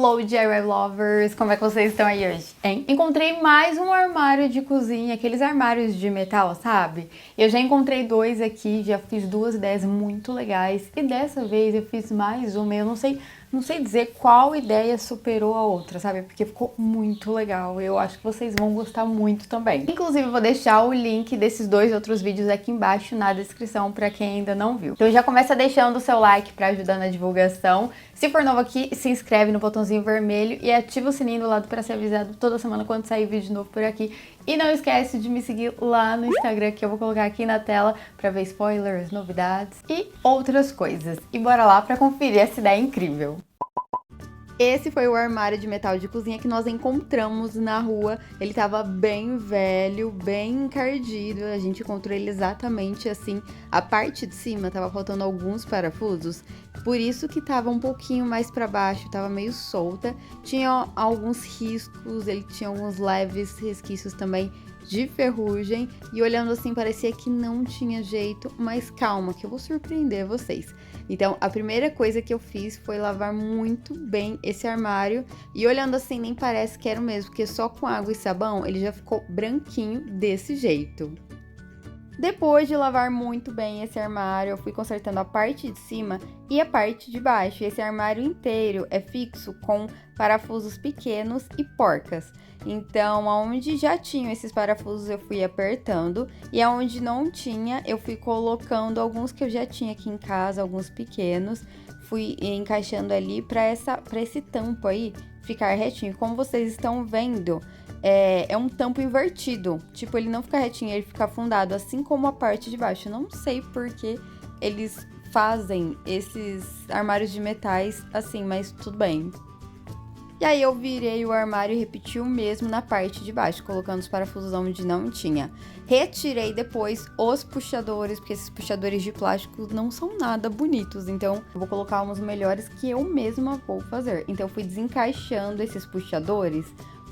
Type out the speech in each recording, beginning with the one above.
Hello, DIY Lovers! Como é que vocês estão aí hoje, hein? Encontrei mais um armário de cozinha, aqueles armários de metal, sabe? Eu já encontrei dois aqui, já fiz duas ideias muito legais e dessa vez eu fiz mais uma, eu não sei dizer qual ideia superou a outra, sabe? Porque ficou muito legal, eu acho que vocês vão gostar muito também. Inclusive, eu vou deixar o link desses dois outros vídeos aqui embaixo na descrição pra quem ainda não viu. Então já começa deixando o seu like pra ajudar na divulgação. Se for novo aqui, se inscreve no botãozinho vermelho e ativa o sininho do lado para ser avisado toda semana quando sair vídeo novo por aqui. E não esquece de me seguir lá no Instagram, que eu vou colocar aqui na tela para ver spoilers, novidades e outras coisas. E bora lá para conferir essa ideia incrível. Esse foi o armário de metal de cozinha que nós encontramos na rua. Ele tava bem velho, bem encardido. A gente encontrou ele exatamente assim. A parte de cima tava faltando alguns parafusos, por isso que tava um pouquinho mais para baixo, tava meio solta. Tinha alguns riscos, ele tinha alguns leves resquícios também de ferrugem. E olhando assim parecia que não tinha jeito, mas calma que eu vou surpreender vocês. Então, a primeira coisa que eu fiz foi lavar muito bem esse armário. E olhando assim, nem parece que era o mesmo, porque só com água e sabão ele já ficou branquinho desse jeito. Depois de lavar muito bem esse armário, eu fui consertando a parte de cima e a parte de baixo. Esse armário inteiro é fixo com parafusos pequenos e porcas. Então, aonde já tinham esses parafusos, eu fui apertando. E aonde não tinha, eu fui colocando alguns que eu já tinha aqui em casa, alguns pequenos. Fui encaixando ali para esse tampo aí ficar retinho. Como vocês estão vendo, é um tampo invertido. Tipo, ele não fica retinho, ele fica afundado, assim como a parte de baixo. Eu não sei por que eles fazem esses armários de metais assim, mas tudo bem. E aí eu virei o armário e repeti o mesmo na parte de baixo, colocando os parafusos onde não tinha. Retirei depois os puxadores, porque esses puxadores de plástico não são nada bonitos, então eu vou colocar uns melhores que eu mesma vou fazer. Então eu fui desencaixando esses puxadores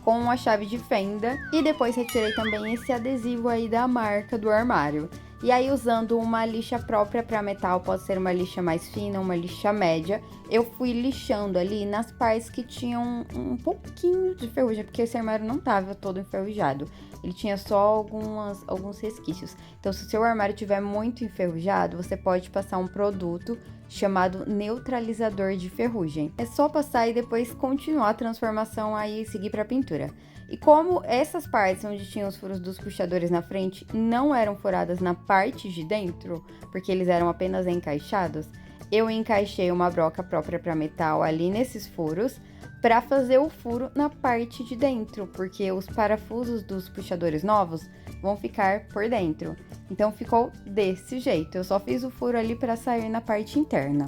com a chave de fenda e depois retirei também esse adesivo aí da marca do armário. E aí, usando uma lixa própria para metal, pode ser uma lixa mais fina, uma lixa média, eu fui lixando ali nas partes que tinham um pouquinho de ferrugem, porque esse armário não tava todo enferrujado, ele tinha só alguns resquícios. Então, se o seu armário tiver muito enferrujado, você pode passar um produto chamado neutralizador de ferrugem. É só passar e depois continuar a transformação aí e seguir para a pintura. E como essas partes onde tinham os furos dos puxadores na frente não eram furadas na parte de dentro, porque eles eram apenas encaixados, eu encaixei uma broca própria para metal ali nesses furos para fazer o furo na parte de dentro, porque os parafusos dos puxadores novos vão ficar por dentro. Então ficou desse jeito, eu só fiz o furo ali para sair na parte interna.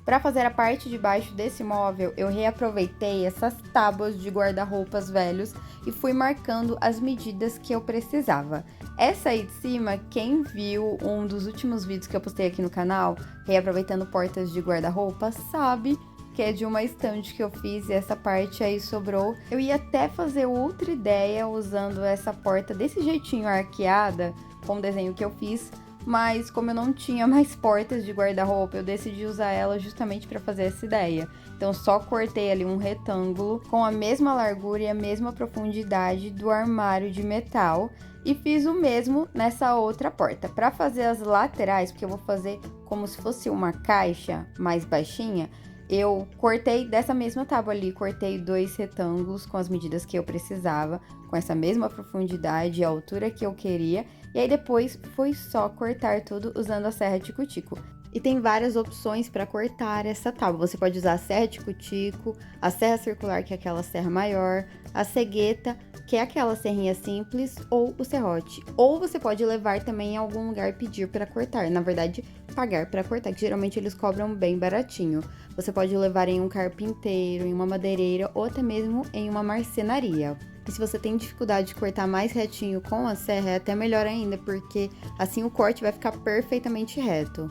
Para fazer a parte de baixo desse móvel, eu reaproveitei essas tábuas de guarda-roupas velhos e fui marcando as medidas que eu precisava. Essa aí de cima, quem viu um dos últimos vídeos que eu postei aqui no canal, reaproveitando portas de guarda-roupa, sabe que é de uma estante que eu fiz e essa parte aí sobrou. Eu ia até fazer outra ideia usando essa porta desse jeitinho arqueada, com o desenho que eu fiz, mas como eu não tinha mais portas de guarda-roupa, eu decidi usar ela justamente para fazer essa ideia. Então só cortei ali um retângulo com a mesma largura e a mesma profundidade do armário de metal e fiz o mesmo nessa outra porta. Para fazer as laterais, porque eu vou fazer como se fosse uma caixa mais baixinha, eu cortei dessa mesma tábua ali, cortei 2 retângulos com as medidas que eu precisava, com essa mesma profundidade e a altura que eu queria, e aí depois foi só cortar tudo usando a serra tico-tico. E tem várias opções para cortar essa tábua. Você pode usar a serra tico-tico, a serra circular, que é aquela serra maior, a cegueta, que é aquela serrinha simples, ou o serrote. Ou você pode levar também em algum lugar e pedir para cortar. Na verdade, pagar para cortar, que geralmente eles cobram bem baratinho. Você pode levar em um carpinteiro, em uma madeireira ou até mesmo em uma marcenaria. E se você tem dificuldade de cortar mais retinho com a serra, é até melhor ainda, porque assim o corte vai ficar perfeitamente reto.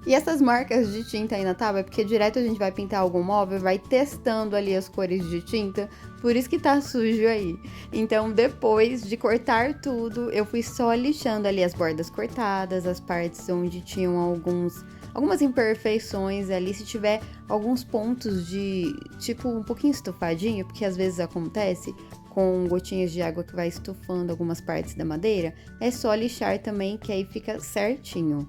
E essas marcas de tinta aí na tábua é porque direto a gente vai pintar algum móvel e vai testando ali as cores de tinta, por isso que tá sujo aí. Então, depois de cortar tudo, eu fui só lixando ali as bordas cortadas, as partes onde tinham algumas imperfeições ali, se tiver alguns pontos de, tipo, um pouquinho estufadinho, porque às vezes acontece com gotinhas de água que vai estufando algumas partes da madeira, é só lixar também, que aí fica certinho.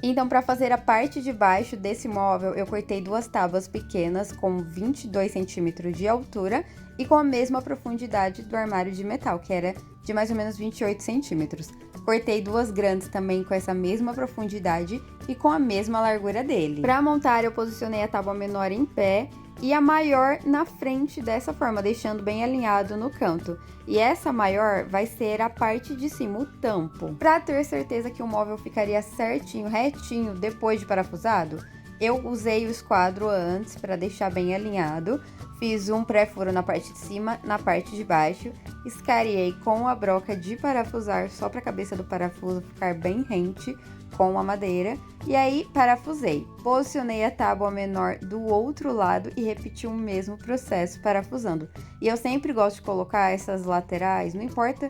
Então, para fazer a parte de baixo desse móvel, eu cortei duas tábuas pequenas com 22 centímetros de altura e com a mesma profundidade do armário de metal, que era de mais ou menos 28 centímetros. Cortei duas grandes também com essa mesma profundidade e com a mesma largura dele. Para montar, eu posicionei a tábua menor em pé e a maior na frente dessa forma, deixando bem alinhado no canto. E essa maior vai ser a parte de cima, o tampo. Para ter certeza que o móvel ficaria certinho, retinho, depois de parafusado, eu usei o esquadro antes para deixar bem alinhado. Fiz um pré-furo na parte de cima, na parte de baixo, escariei com a broca de parafusar só para a cabeça do parafuso ficar bem rente com a madeira, e aí parafusei. Posicionei a tábua menor do outro lado e repeti o mesmo processo parafusando. E eu sempre gosto de colocar essas laterais, não importa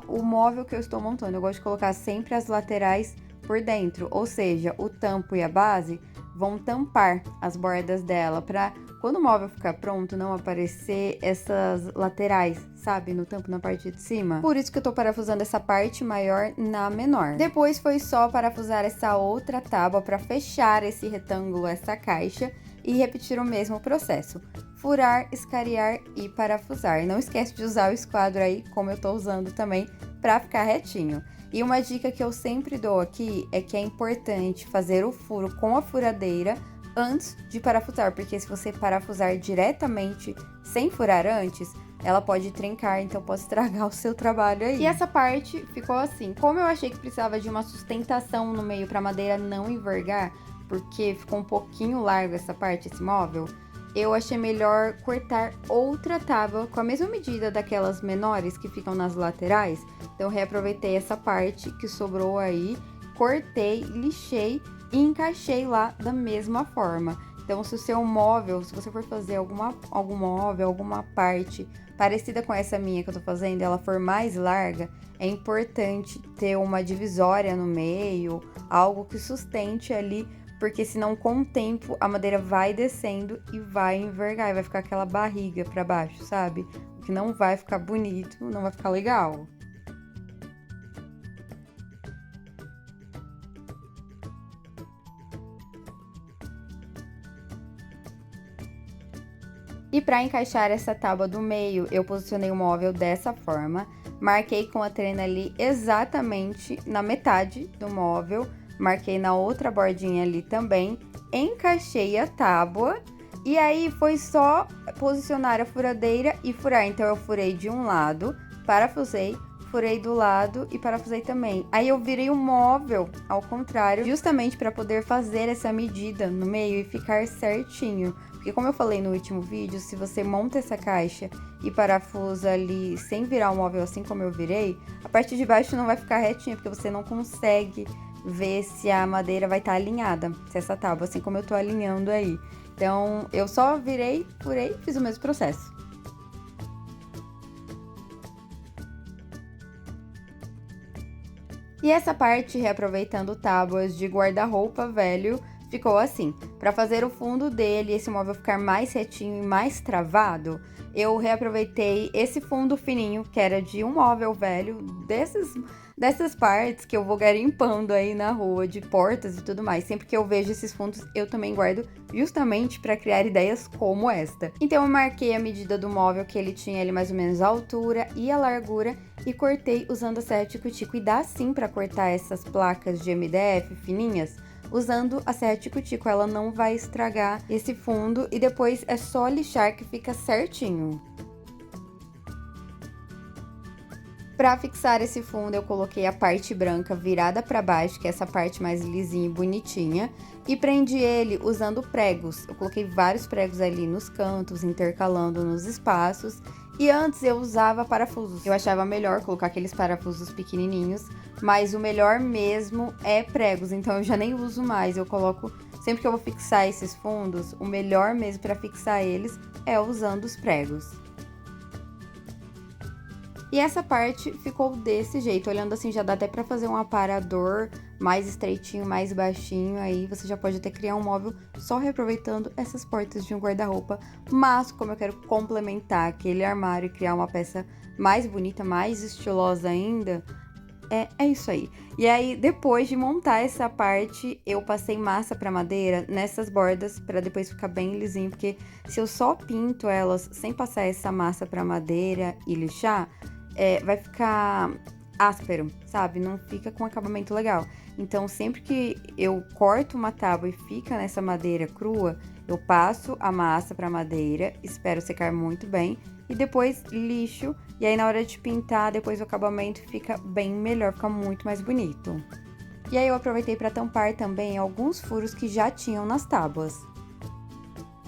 o móvel que eu estou montando, eu gosto de colocar sempre as laterais por dentro, ou seja, o tampo e a base vão tampar as bordas dela para quando o móvel ficar pronto não aparecer essas laterais, sabe, no tampo na parte de cima. Por isso que eu tô parafusando essa parte maior na menor. Depois foi só parafusar essa outra tábua para fechar esse retângulo, essa caixa, e repetir o mesmo processo. Furar, escariar e parafusar. Não esquece de usar o esquadro aí, como eu tô usando também, para ficar retinho. E uma dica que eu sempre dou aqui é que é importante fazer o furo com a furadeira antes de parafusar, porque se você parafusar diretamente sem furar antes, ela pode trincar, então pode estragar o seu trabalho aí. E essa parte ficou assim. Como eu achei que precisava de uma sustentação no meio para a madeira não envergar, porque ficou um pouquinho largo essa parte, esse móvel, eu achei melhor cortar outra tábua com a mesma medida daquelas menores que ficam nas laterais. Então, reaproveitei essa parte que sobrou aí, cortei, lixei e encaixei lá da mesma forma. Então, se o seu móvel, se você for fazer algum móvel, alguma parte parecida com essa minha que eu tô fazendo, ela for mais larga, é importante ter uma divisória no meio, algo que sustente ali, porque senão com o tempo a madeira vai descendo e vai envergar, e vai ficar aquela barriga pra baixo, sabe? O que não vai ficar bonito, não vai ficar legal. E para encaixar essa tábua do meio, eu posicionei o móvel dessa forma, marquei com a trena ali exatamente na metade do móvel, marquei na outra bordinha ali também, encaixei a tábua e aí foi só posicionar a furadeira e furar. Então eu furei de um lado, parafusei, furei do lado e parafusei também. Aí eu virei o móvel ao contrário, justamente para poder fazer essa medida no meio e ficar certinho. Porque como eu falei no último vídeo, se você monta essa caixa e parafusa ali sem virar o móvel assim como eu virei, a parte de baixo não vai ficar retinha, porque você não consegue ver se a madeira vai estar alinhada, se essa tábua, assim como eu tô alinhando aí. Então, eu só virei, furei, fiz o mesmo processo. E essa parte, reaproveitando tábuas de guarda-roupa velho, ficou assim. Para fazer o fundo dele, esse móvel ficar mais retinho e mais travado, eu reaproveitei esse fundo fininho, que era de um móvel velho, dessas partes que eu vou garimpando aí na rua, de portas e tudo mais. Sempre que eu vejo esses fundos, eu também guardo justamente para criar ideias como esta. Então eu marquei a medida do móvel, que ele tinha ali mais ou menos a altura e a largura, e cortei usando a serra tico-tico. E dá sim para cortar essas placas de MDF fininhas usando a serra tico-tico, ela não vai estragar esse fundo e depois é só lixar que fica certinho. Para fixar esse fundo, eu coloquei a parte branca virada para baixo, que é essa parte mais lisinha e bonitinha, e prendi ele usando pregos. Eu coloquei vários pregos ali nos cantos, intercalando nos espaços, e antes eu usava parafusos. Eu achava melhor colocar aqueles parafusos pequenininhos, mas o melhor mesmo é pregos, então eu já nem uso mais. Eu coloco, sempre que eu vou fixar esses fundos, o melhor mesmo para fixar eles é usando os pregos. E essa parte ficou desse jeito, olhando assim já dá até pra fazer um aparador mais estreitinho, mais baixinho, aí você já pode até criar um móvel só reaproveitando essas portas de um guarda-roupa, mas como eu quero complementar aquele armário e criar uma peça mais bonita, mais estilosa ainda, é isso aí. E aí, depois de montar essa parte, eu passei massa pra madeira nessas bordas pra depois ficar bem lisinho, porque se eu só pinto elas sem passar essa massa pra madeira e lixar, vai ficar áspero, sabe? Não fica com acabamento legal. Então, sempre que eu corto uma tábua e fica nessa madeira crua, eu passo a massa pra madeira, espero secar muito bem e depois lixo. E aí, na hora de pintar, depois o acabamento fica bem melhor, fica muito mais bonito. E aí, eu aproveitei para tampar também alguns furos que já tinham nas tábuas.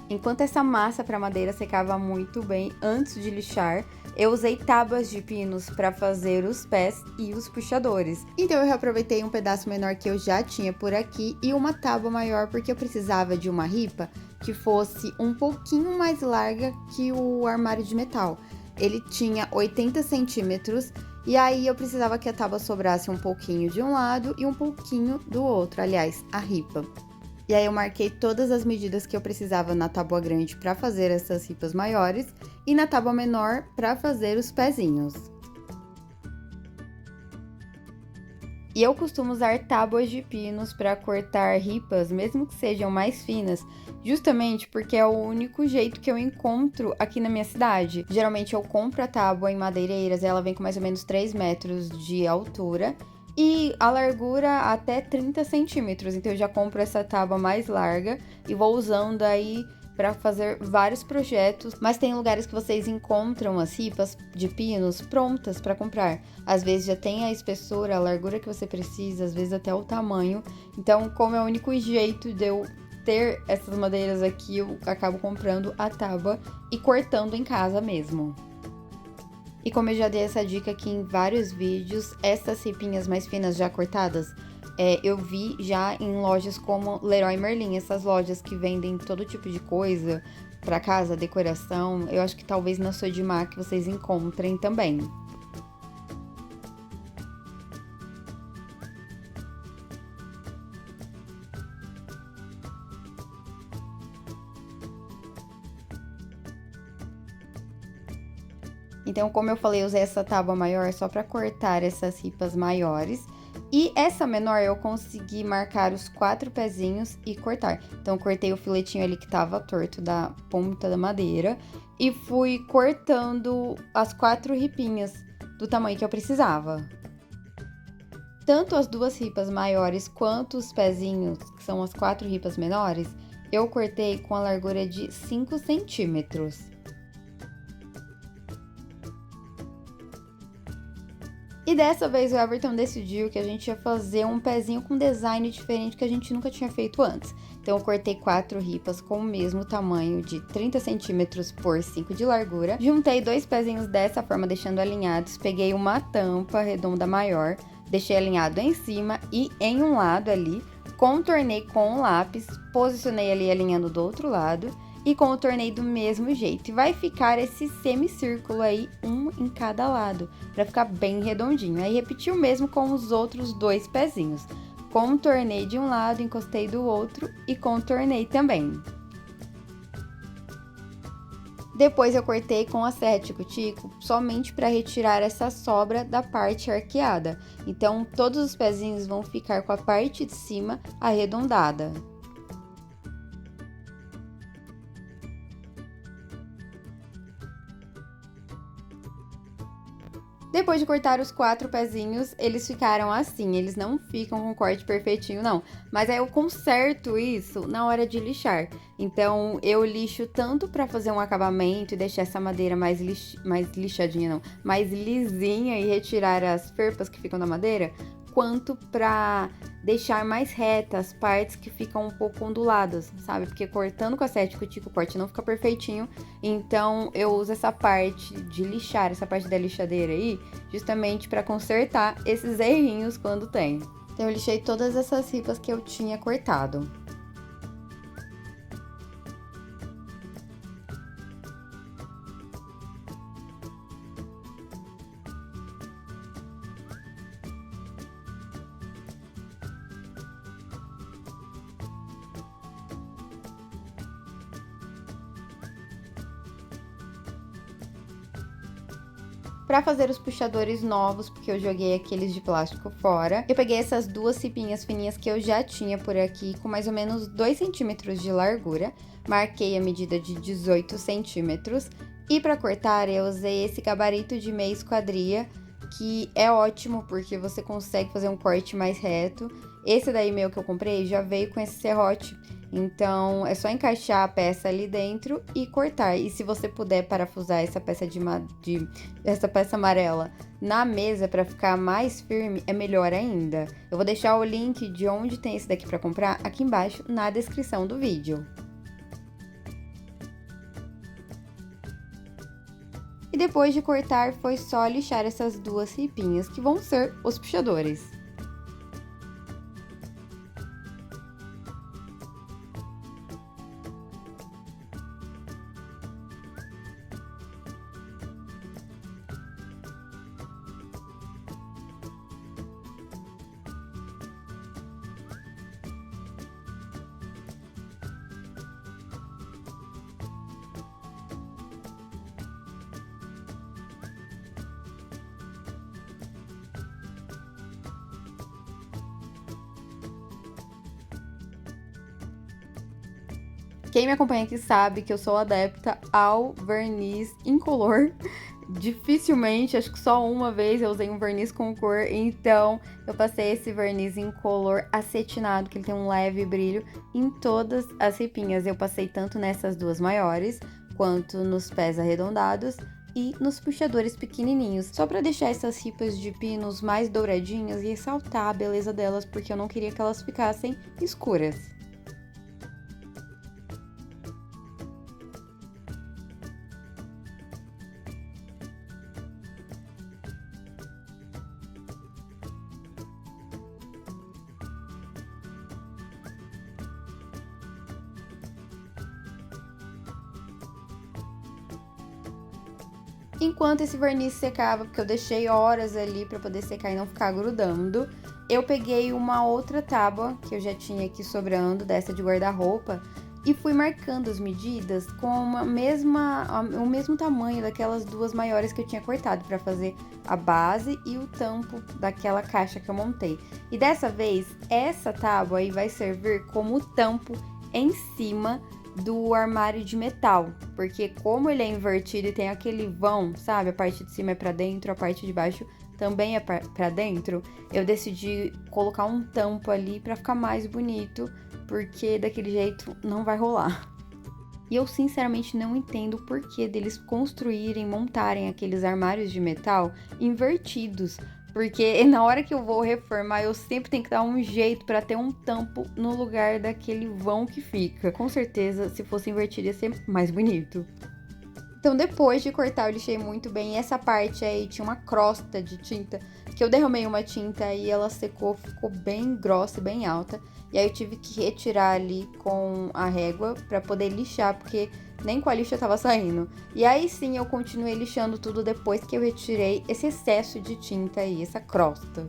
Enquanto essa massa para madeira secava muito bem antes de lixar, eu usei tábuas de pinos para fazer os pés e os puxadores. Então eu reaproveitei um pedaço menor que eu já tinha por aqui e uma tábua maior porque eu precisava de uma ripa que fosse um pouquinho mais larga que o armário de metal. Ele tinha 80 centímetros e aí eu precisava que a tábua sobrasse um pouquinho de um lado e um pouquinho do outro, aliás, a ripa. E aí eu marquei todas as medidas que eu precisava na tábua grande para fazer essas ripas maiores e na tábua menor para fazer os pezinhos. E eu costumo usar tábuas de pinos para cortar ripas, mesmo que sejam mais finas, justamente porque é o único jeito que eu encontro aqui na minha cidade. Geralmente eu compro a tábua em madeireiras, ela vem com mais ou menos 3 metros de altura e a largura até 30 centímetros. Então eu já compro essa tábua mais larga e vou usando aí para fazer vários projetos, mas tem lugares que vocês encontram as ripas de pinos prontas para comprar. Às vezes já tem a espessura, a largura que você precisa, às vezes até o tamanho. Então, como é o único jeito de eu ter essas madeiras aqui, eu acabo comprando a tábua e cortando em casa mesmo. E como eu já dei essa dica aqui em vários vídeos, essas ripinhas mais finas já cortadas, eu vi já em lojas como Leroy Merlin, essas lojas que vendem todo tipo de coisa para casa, decoração. Eu acho que talvez na Sodimac vocês encontrem também. Então, como eu falei, eu usei essa tábua maior só para cortar essas ripas maiores. E essa menor eu consegui marcar os 4 pezinhos e cortar. Então, eu cortei o filetinho ali que tava torto da ponta da madeira e fui cortando as 4 ripinhas do tamanho que eu precisava. Tanto as 2 ripas maiores quanto os pezinhos, que são as 4 ripas menores, eu cortei com a largura de 5 centímetros. E dessa vez o Everton decidiu que a gente ia fazer um pezinho com design diferente que a gente nunca tinha feito antes. Então eu cortei 4 ripas com o mesmo tamanho de 30 centímetros por 5 de largura. Juntei 2 pezinhos dessa forma, deixando alinhados. Peguei uma tampa redonda maior, deixei alinhado em cima e em um lado ali. Contornei com o lápis, posicionei ali alinhando do outro lado. E contornei do mesmo jeito. E vai ficar esse semicírculo aí, um em cada lado, para ficar bem redondinho. Aí repeti o mesmo com os outros 2 pezinhos. Contornei de um lado, encostei do outro e contornei também. Depois eu cortei com a serra tico-tico somente para retirar essa sobra da parte arqueada. Então todos os pezinhos vão ficar com a parte de cima arredondada. Depois de cortar os 4 pezinhos, eles ficaram assim, eles não ficam com corte perfeitinho não, mas aí eu conserto isso na hora de lixar. Então eu lixo tanto para fazer um acabamento e deixar essa madeira mais lixadinha não, mais lisinha e retirar as ferpas que ficam na madeira, quanto para deixar mais retas as partes que ficam um pouco onduladas, sabe? Porque cortando com a 7 cutícula o corte não fica perfeitinho, então eu uso essa parte de lixar, essa parte da lixadeira aí, justamente para consertar esses errinhos quando tem. Então eu lixei todas essas ripas que eu tinha cortado. Pra fazer os puxadores novos, porque eu joguei aqueles de plástico fora, eu peguei essas 2 cipinhas fininhas que eu já tinha por aqui, com mais ou menos 2 centímetros de largura. Marquei a medida de 18 centímetros. E pra cortar, eu usei esse gabarito de meia esquadria, que é ótimo, porque você consegue fazer um corte mais reto. Esse daí meu que eu comprei já veio com esse serrote, então é só encaixar a peça ali dentro e cortar. E se você puder parafusar essa peça essa peça amarela na mesa para ficar mais firme, é melhor ainda. Eu vou deixar o link de onde tem esse daqui para comprar aqui embaixo na descrição do vídeo. E depois de cortar, foi só lixar essas 2 ripinhas, que vão ser os puxadores. Quem me acompanha aqui sabe que eu sou adepta ao verniz incolor. Dificilmente, acho que só uma vez eu usei um verniz com cor, então eu passei esse verniz incolor acetinado, que ele tem um leve brilho, em todas as ripinhas. Eu passei tanto nessas 2 maiores, quanto nos pés arredondados e nos puxadores pequenininhos, só para deixar essas ripas de pinos mais douradinhas e ressaltar a beleza delas, porque eu não queria que elas ficassem escuras. Enquanto esse verniz secava, porque eu deixei horas ali para poder secar e não ficar grudando, eu peguei uma outra tábua que eu já tinha aqui sobrando, dessa de guarda-roupa, e fui marcando as medidas com o mesmo tamanho daquelas 2 maiores que eu tinha cortado para fazer a base e o tampo daquela caixa que eu montei. E dessa vez, essa tábua aí vai servir como tampo em cima do armário de metal, porque como ele é invertido e tem aquele vão, sabe? A parte de cima é pra dentro, a parte de baixo também é pra dentro, eu decidi colocar um tampo ali pra ficar mais bonito, porque daquele jeito não vai rolar. E eu sinceramente não entendo o porquê deles construírem, montarem aqueles armários de metal invertidos. Porque na hora que eu vou reformar, eu sempre tenho que dar um jeito para ter um tampo no lugar daquele vão que fica. Com certeza, se fosse invertido, ia ser mais bonito. Então, depois de cortar, eu lixei muito bem. E essa parte aí tinha uma crosta de tinta, que eu derramei uma tinta e ela secou, ficou bem grossa e bem alta. E aí eu tive que retirar ali com a régua para poder lixar, porque nem com a lixa tava saindo. E aí sim eu continuei lixando tudo depois que eu retirei esse excesso de tinta aí, essa crosta.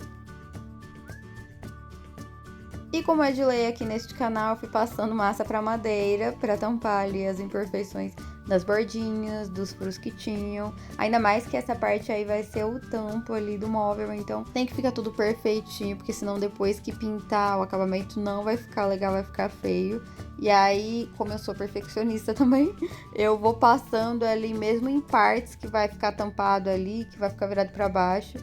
E como é de lei aqui neste canal, eu fui passando massa para madeira para tampar ali as imperfeições das bordinhas, dos furos que tinham. Ainda mais que essa parte aí vai ser o tampo ali do móvel, então tem que ficar tudo perfeitinho, porque senão depois que pintar o acabamento não vai ficar legal, vai ficar feio. E aí, como eu sou perfeccionista também, eu vou passando ali mesmo em partes que vai ficar tampado ali, que vai ficar virado pra baixo,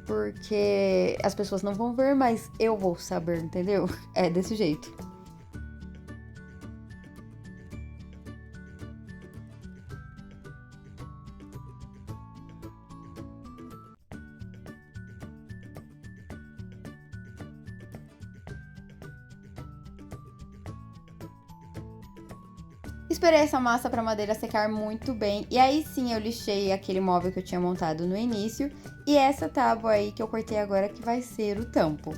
porque as pessoas não vão ver, mas eu vou saber, entendeu? É desse jeito. Esperei essa massa para madeira secar muito bem e aí sim eu lixei aquele móvel que eu tinha montado no início e essa tábua aí que eu cortei agora que vai ser o tampo.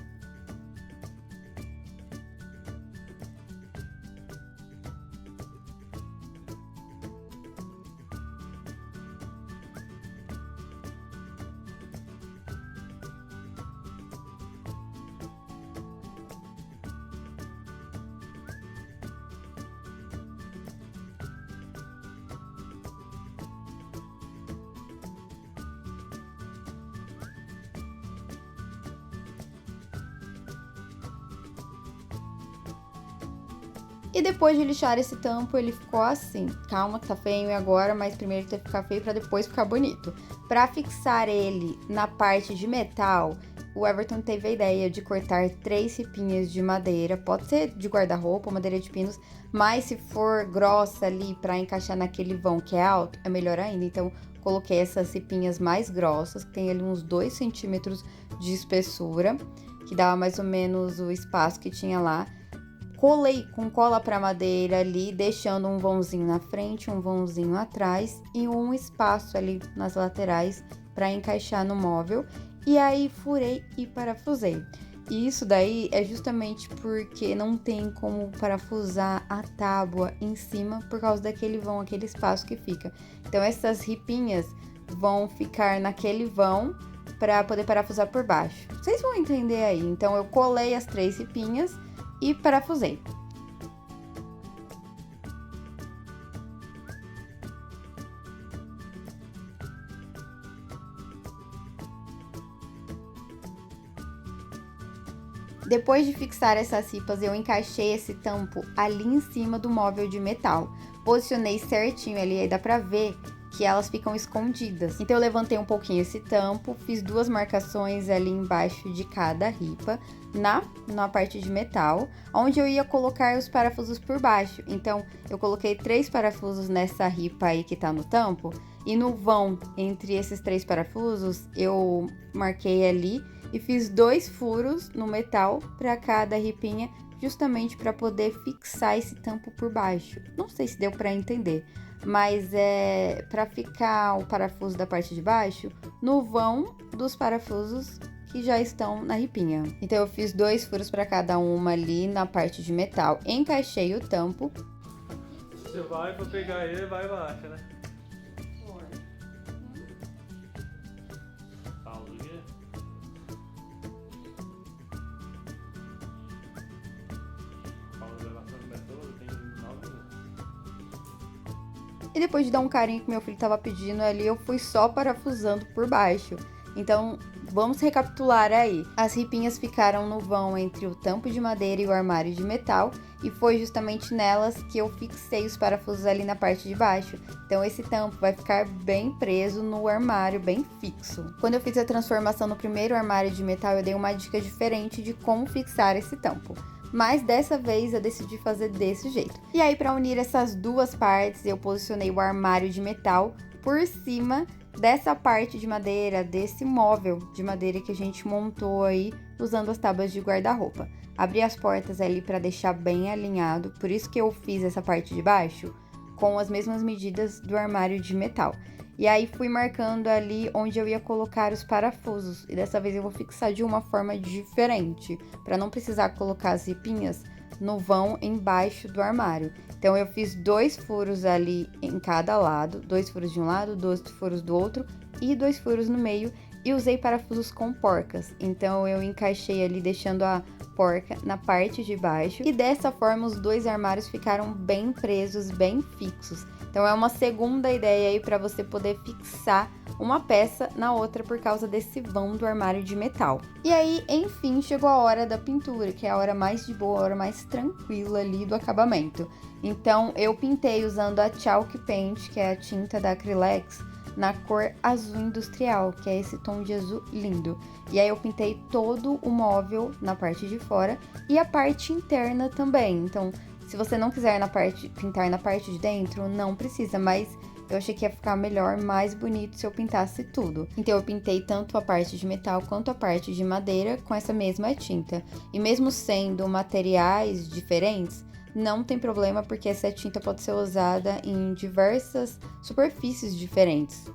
E depois de lixar esse tampo, ele ficou assim. Calma que tá feio agora, mas primeiro tem que ficar feio pra depois ficar bonito. Pra fixar ele na parte de metal, o Everton teve a ideia de cortar 3 ripinhas de madeira. Pode ser de guarda-roupa, madeira de pinos, mas se for grossa ali pra encaixar naquele vão que é alto, é melhor ainda. Então, coloquei essas ripinhas mais grossas, que tem ali uns 2 centímetros de espessura, que dava mais ou menos o espaço que tinha lá. Colei com cola para madeira ali, deixando um vãozinho na frente, um vãozinho atrás e um espaço ali nas laterais para encaixar no móvel. E aí furei e parafusei. E isso daí é justamente porque não tem como parafusar a tábua em cima por causa daquele vão, aquele espaço que fica. Então essas ripinhas vão ficar naquele vão para poder parafusar por baixo. Vocês vão entender aí. Então eu colei as 3 ripinhas e parafusei. Depois de fixar essas ripas, eu encaixei esse tampo ali em cima do móvel de metal. Posicionei certinho ali, aí dá pra ver que elas ficam escondidas. Então eu levantei um pouquinho esse tampo, fiz 2 marcações ali embaixo de cada ripa, na parte de metal, onde eu ia colocar os parafusos por baixo. Então eu coloquei 3 parafusos nessa ripa aí que tá no tampo, e no vão entre esses 3 parafusos eu marquei ali e fiz 2 furos no metal para cada ripinha, justamente para poder fixar esse tampo por baixo. Não sei se deu para entender, mas é para ficar o parafuso da parte de baixo no vão dos parafusos que já estão na ripinha. Então eu fiz 2 furos para cada uma ali na parte de metal, encaixei o tampo. Você vai para pegar ele, vai baixa, né? Pausa o quê? Pausa da gravação começou, tem 9 minutos. E depois de dar um carinho que meu filho tava pedindo ali, eu fui só parafusando por baixo. Então, vamos recapitular aí. As ripinhas ficaram no vão entre o tampo de madeira e o armário de metal, e foi justamente nelas que eu fixei os parafusos ali na parte de baixo. Então, esse tampo vai ficar bem preso no armário, bem fixo. Quando eu fiz a transformação no primeiro armário de metal, eu dei uma dica diferente de como fixar esse tampo. Mas dessa vez eu decidi fazer desse jeito. E aí, para unir essas 2 partes, eu posicionei o armário de metal por cima dessa parte de madeira, desse móvel de madeira que a gente montou aí usando as tábuas de guarda-roupa. Abri as portas ali para deixar bem alinhado, por isso que eu fiz essa parte de baixo com as mesmas medidas do armário de metal. E aí fui marcando ali onde eu ia colocar os parafusos, e dessa vez eu vou fixar de uma forma diferente, para não precisar colocar as ripinhas no vão embaixo do armário. Então eu fiz 2 furos ali em cada lado, 2 furos de um lado, 2 furos do outro e 2 furos no meio, e usei parafusos com porcas. Então eu encaixei ali deixando a porca na parte de baixo e dessa forma os dois armários ficaram bem presos, bem fixos. Então é uma segunda ideia aí para você poder fixar uma peça na outra por causa desse vão do armário de metal. E aí, enfim, chegou a hora da pintura, que é a hora mais de boa, a hora mais tranquila ali do acabamento. Então eu pintei usando a Chalk Paint, que é a tinta da Acrylex, na cor azul industrial, que é esse tom de azul lindo. E aí eu pintei todo o móvel na parte de fora e a parte interna também. Então, se você não quiser pintar na parte de dentro, não precisa, mas eu achei que ia ficar melhor, mais bonito se eu pintasse tudo. Então eu pintei tanto a parte de metal quanto a parte de madeira com essa mesma tinta. E mesmo sendo materiais diferentes, não tem problema porque essa tinta pode ser usada em diversas superfícies diferentes.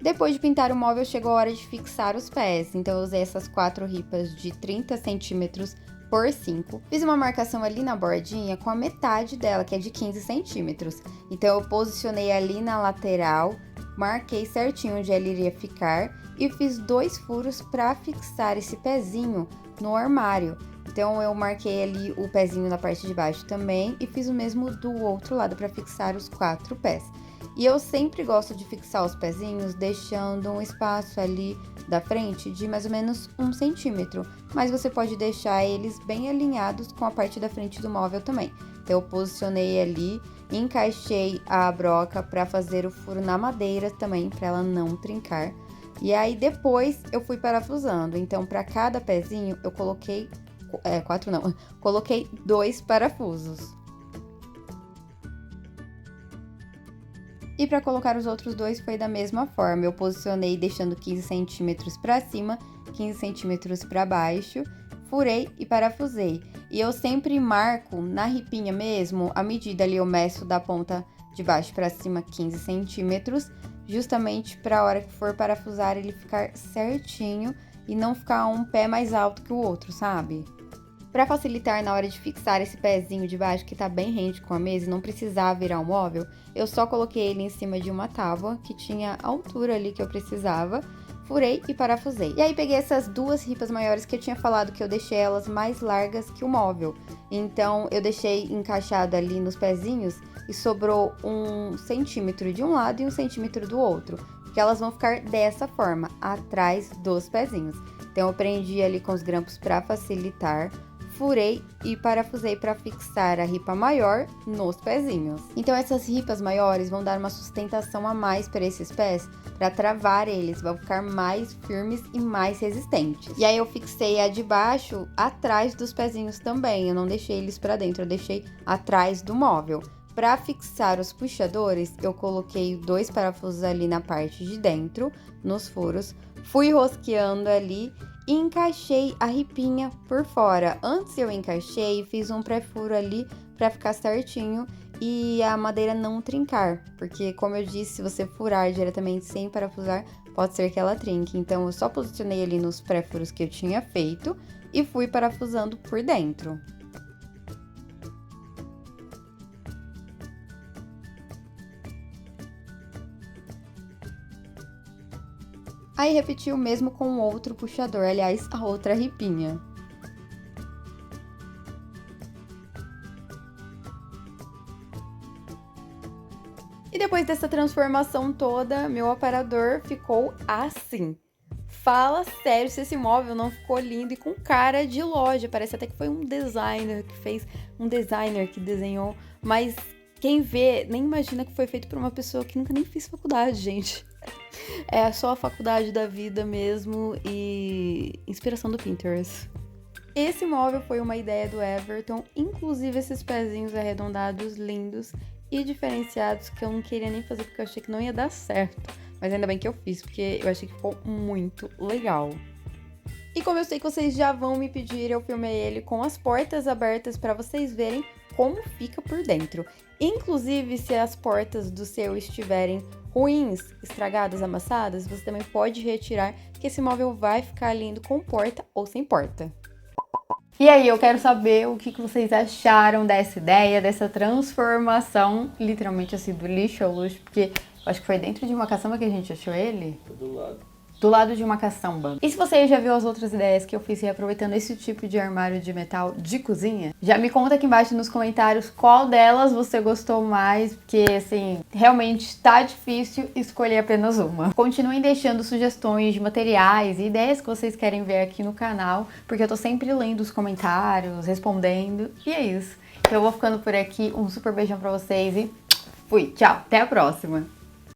Depois de pintar o móvel, chegou a hora de fixar os pés. Então eu usei essas 4 ripas de 30 centímetros por 5. Fiz uma marcação ali na bordinha com a metade dela, que é de 15 centímetros. Então eu posicionei ali na lateral, marquei certinho onde ela iria ficar e fiz 2 furos para fixar esse pezinho no armário. Então eu marquei ali o pezinho na parte de baixo também e fiz o mesmo do outro lado para fixar os 4 pés. E eu sempre gosto de fixar os pezinhos deixando um espaço ali da frente de mais ou menos 1 centímetro, mas você pode deixar eles bem alinhados com a parte da frente do móvel também. Então eu posicionei ali, encaixei a broca para fazer o furo na madeira também, para ela não trincar. E aí depois eu fui parafusando, então para cada pezinho eu coloquei, coloquei 2 parafusos. E para colocar os outros 2 foi da mesma forma, eu posicionei deixando 15 centímetros para cima, 15 centímetros para baixo, furei e parafusei. E eu sempre marco na ripinha mesmo, a medida ali eu meço da ponta de baixo para cima 15 centímetros, justamente para a hora que for parafusar ele ficar certinho e não ficar um pé mais alto que o outro, sabe? Para facilitar na hora de fixar esse pezinho de baixo que tá bem rente com a mesa e não precisar virar o móvel, eu só coloquei ele em cima de uma tábua que tinha a altura ali que eu precisava, furei e parafusei. E aí peguei essas 2 ripas maiores que eu tinha falado que eu deixei elas mais largas que o móvel. Então eu deixei encaixado ali nos pezinhos e sobrou 1 centímetro de um lado e 1 centímetro do outro, porque elas vão ficar dessa forma, atrás dos pezinhos. Então eu prendi ali com os grampos para facilitar, furei e parafusei para fixar a ripa maior nos pezinhos. Então essas ripas maiores vão dar uma sustentação a mais para esses pés, para travar eles, vão ficar mais firmes e mais resistentes. E aí eu fixei a de baixo atrás dos pezinhos também, eu não deixei eles para dentro, eu deixei atrás do móvel. Para fixar os puxadores, eu coloquei 2 parafusos ali na parte de dentro, nos furos, fui rosqueando ali e encaixei a ripinha por fora. Antes eu encaixei e fiz um pré-furo ali para ficar certinho e a madeira não trincar, porque como eu disse, se você furar diretamente sem parafusar, pode ser que ela trinque. Então eu só posicionei ali nos pré-furos que eu tinha feito e fui parafusando por dentro. Aí repeti o mesmo com o outro puxador, aliás, a outra ripinha. E depois dessa transformação toda, meu aparador ficou assim. Fala sério se esse móvel não ficou lindo e com cara de loja. Parece até que foi um designer que fez, um designer que desenhou, mas quem vê nem imagina que foi feito por uma pessoa que nunca nem fez faculdade, gente. É só a faculdade da vida mesmo e inspiração do Pinterest. Esse móvel foi uma ideia do Everton, inclusive esses pezinhos arredondados lindos e diferenciados que eu não queria nem fazer porque eu achei que não ia dar certo. Mas ainda bem que eu fiz, porque eu achei que ficou muito legal. E como eu sei que vocês já vão me pedir, eu filmei ele com as portas abertas para vocês verem como fica por dentro. Inclusive, se as portas do seu estiverem ruins, estragadas, amassadas, você também pode retirar, que esse móvel vai ficar lindo com porta ou sem porta. E aí, eu quero saber o que vocês acharam dessa ideia, dessa transformação, literalmente assim, do lixo ao luxo, porque eu acho que foi dentro de uma caçamba que a gente achou ele. Do lado. Do lado de uma caçamba. E se você já viu as outras ideias que eu fiz reaproveitando esse tipo de armário de metal de cozinha, já me conta aqui embaixo nos comentários qual delas você gostou mais, porque assim, realmente tá difícil escolher apenas uma. Continuem deixando sugestões de materiais e ideias que vocês querem ver aqui no canal, porque eu tô sempre lendo os comentários, respondendo, e é isso. Então eu vou ficando por aqui, um super beijão pra vocês e fui, tchau, até a próxima!